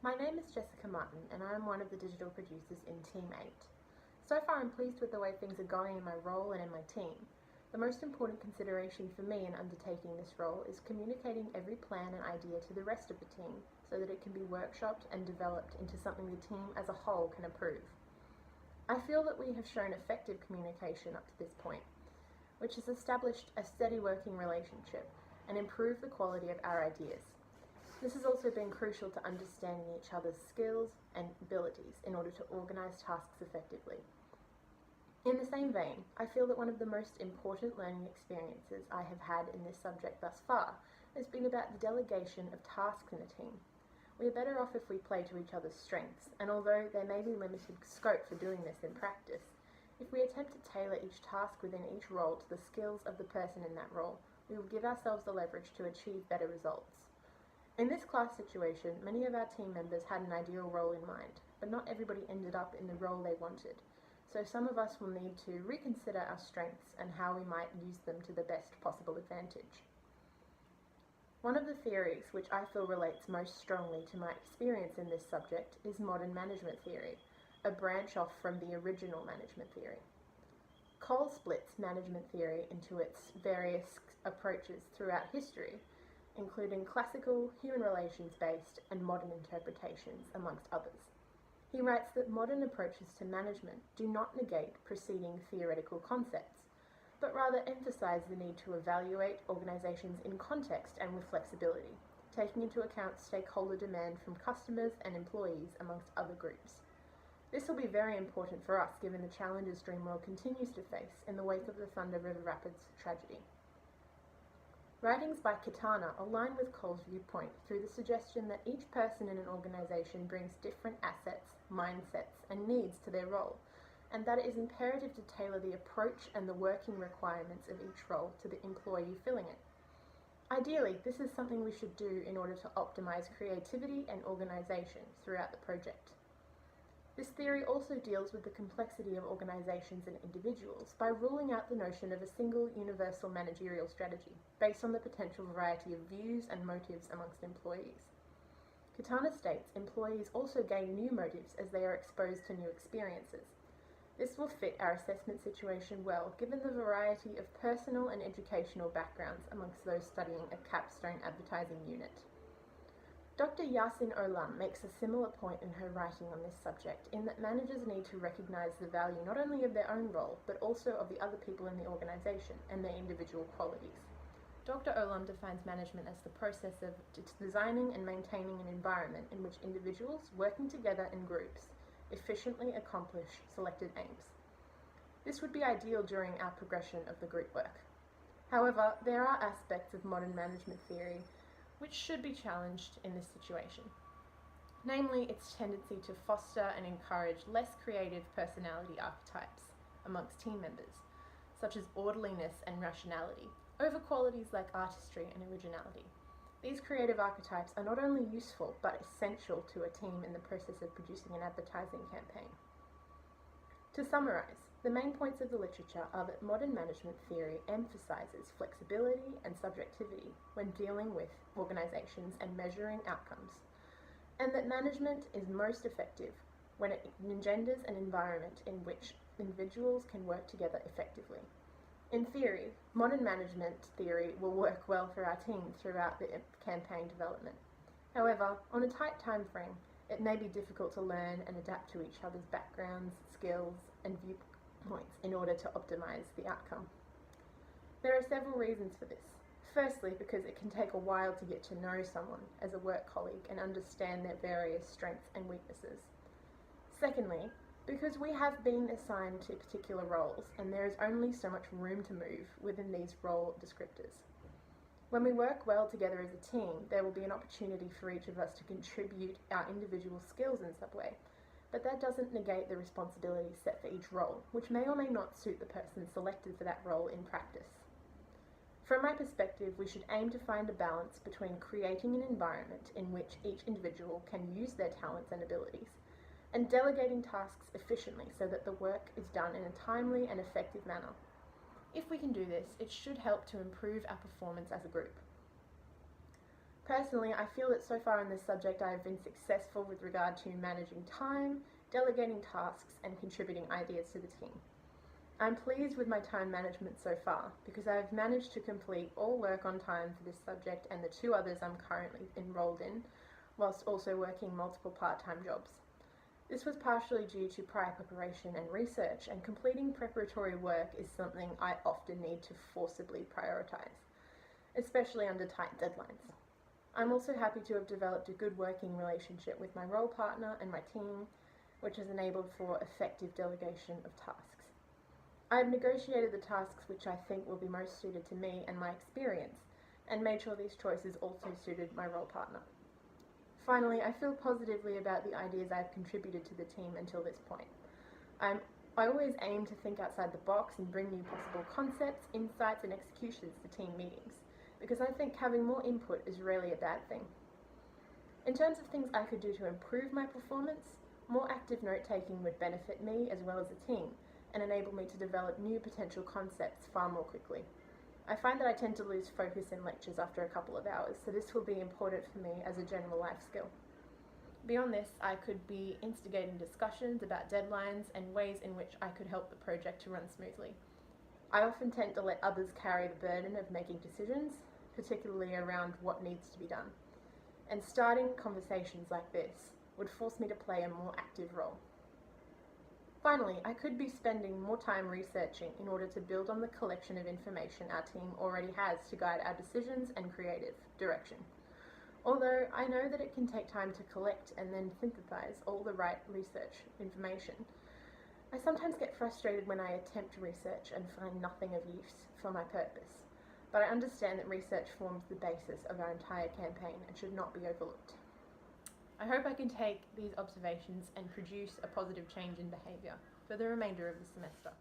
My name is Jessica Martin and I am one of the digital producers in Team 8. So far I'm pleased with the way things are going in my role and in my team. The most important consideration for me in undertaking this role is communicating every plan and idea to the rest of the team so that it can be workshopped and developed into something the team as a whole can approve. I feel that we have shown effective communication up to this point, which has established a steady working relationship and improved the quality of our ideas. This has also been crucial to understanding each other's skills and abilities in order to organise tasks effectively. In the same vein, I feel that one of the most important learning experiences I have had in this subject thus far has been about the delegation of tasks in a team. We are better off if we play to each other's strengths, and although there may be limited scope for doing this in practice, if we attempt to tailor each task within each role to the skills of the person in that role, we will give ourselves the leverage to achieve better results. In this class situation, many of our team members had an ideal role in mind, but not everybody ended up in the role they wanted. So some of us will need to reconsider our strengths and how we might use them to the best possible advantage. One of the theories which I feel relates most strongly to my experience in this subject is modern management theory, a branch off from the original management theory. Cole splits management theory into its various approaches throughout history, including classical, human relations-based, and modern interpretations, amongst others. He writes that modern approaches to management do not negate preceding theoretical concepts, but rather emphasize the need to evaluate organizations in context and with flexibility, taking into account stakeholder demand from customers and employees, amongst other groups. This will be very important for us given the challenges Dreamworld continues to face in the wake of the Thunder River Rapids tragedy. Writings by Katana align with Cole's viewpoint through the suggestion that each person in an organization brings different assets, mindsets, and needs to their role, and that it is imperative to tailor the approach and the working requirements of each role to the employee filling it. Ideally, this is something we should do in order to optimize creativity and organization throughout the project. This theory also deals with the complexity of organizations and individuals by ruling out the notion of a single universal managerial strategy based on the potential variety of views and motives amongst employees. Katana states employees also gain new motives as they are exposed to new experiences. This will fit our assessment situation well given the variety of personal and educational backgrounds amongst those studying a capstone advertising unit. Dr. Yasin Olam makes a similar point in her writing on this subject, in that managers need to recognise the value not only of their own role, but also of the other people in the organisation and their individual qualities. Dr. Olam defines management as the process of designing and maintaining an environment in which individuals, working together in groups, efficiently accomplish selected aims. This would be ideal during our progression of the group work. However, there are aspects of modern management theory which should be challenged in this situation, namely its tendency to foster and encourage less creative personality archetypes amongst team members, such as orderliness and rationality, over qualities like artistry and originality. These creative archetypes are not only useful, but essential to a team in the process of producing an advertising campaign. To summarise, the main points of the literature are that modern management theory emphasises flexibility and subjectivity when dealing with organisations and measuring outcomes, and that management is most effective when it engenders an environment in which individuals can work together effectively. In theory, modern management theory will work well for our team throughout the campaign development. However, on a tight time frame, it may be difficult to learn and adapt to each other's backgrounds, skills, and viewpoints in order to optimise the outcome. There are several reasons for this. Firstly, because it can take a while to get to know someone as a work colleague and understand their various strengths and weaknesses. Secondly, because we have been assigned to particular roles and there is only so much room to move within these role descriptors. When we work well together as a team, there will be an opportunity for each of us to contribute our individual skills in some way, but that doesn't negate the responsibilities set for each role, which may or may not suit the person selected for that role in practice. From my perspective, we should aim to find a balance between creating an environment in which each individual can use their talents and abilities, and delegating tasks efficiently so that the work is done in a timely and effective manner. If we can do this, it should help to improve our performance as a group. Personally, I feel that so far in this subject I have been successful with regard to managing time, delegating tasks, and contributing ideas to the team. I'm pleased with my time management so far because I have managed to complete all work on time for this subject and the 2 others I'm currently enrolled in, whilst also working multiple part-time jobs. This was partially due to prior preparation and research, and completing preparatory work is something I often need to forcibly prioritise, especially under tight deadlines. I'm also happy to have developed a good working relationship with my role partner and my team, which has enabled for effective delegation of tasks. I have negotiated the tasks which I think will be most suited to me and my experience, and made sure these choices also suited my role partner. Finally, I feel positively about the ideas I have contributed to the team until this point. I always aim to think outside the box and bring new possible concepts, insights, and executions to team meetings, because I think having more input is rarely a bad thing. In terms of things I could do to improve my performance, more active note-taking would benefit me as well as the team, and enable me to develop new potential concepts far more quickly. I find that I tend to lose focus in lectures after a couple of hours, so this will be important for me as a general life skill. Beyond this, I could be instigating discussions about deadlines and ways in which I could help the project to run smoothly. I often tend to let others carry the burden of making decisions, particularly around what needs to be done. And starting conversations like this would force me to play a more active role. Finally, I could be spending more time researching in order to build on the collection of information our team already has to guide our decisions and creative direction. Although I know that it can take time to collect and then synthesize all the right research information, I sometimes get frustrated when I attempt research and find nothing of use for my purpose. But I understand that research forms the basis of our entire campaign and should not be overlooked. I hope I can take these observations and produce a positive change in behaviour for the remainder of the semester.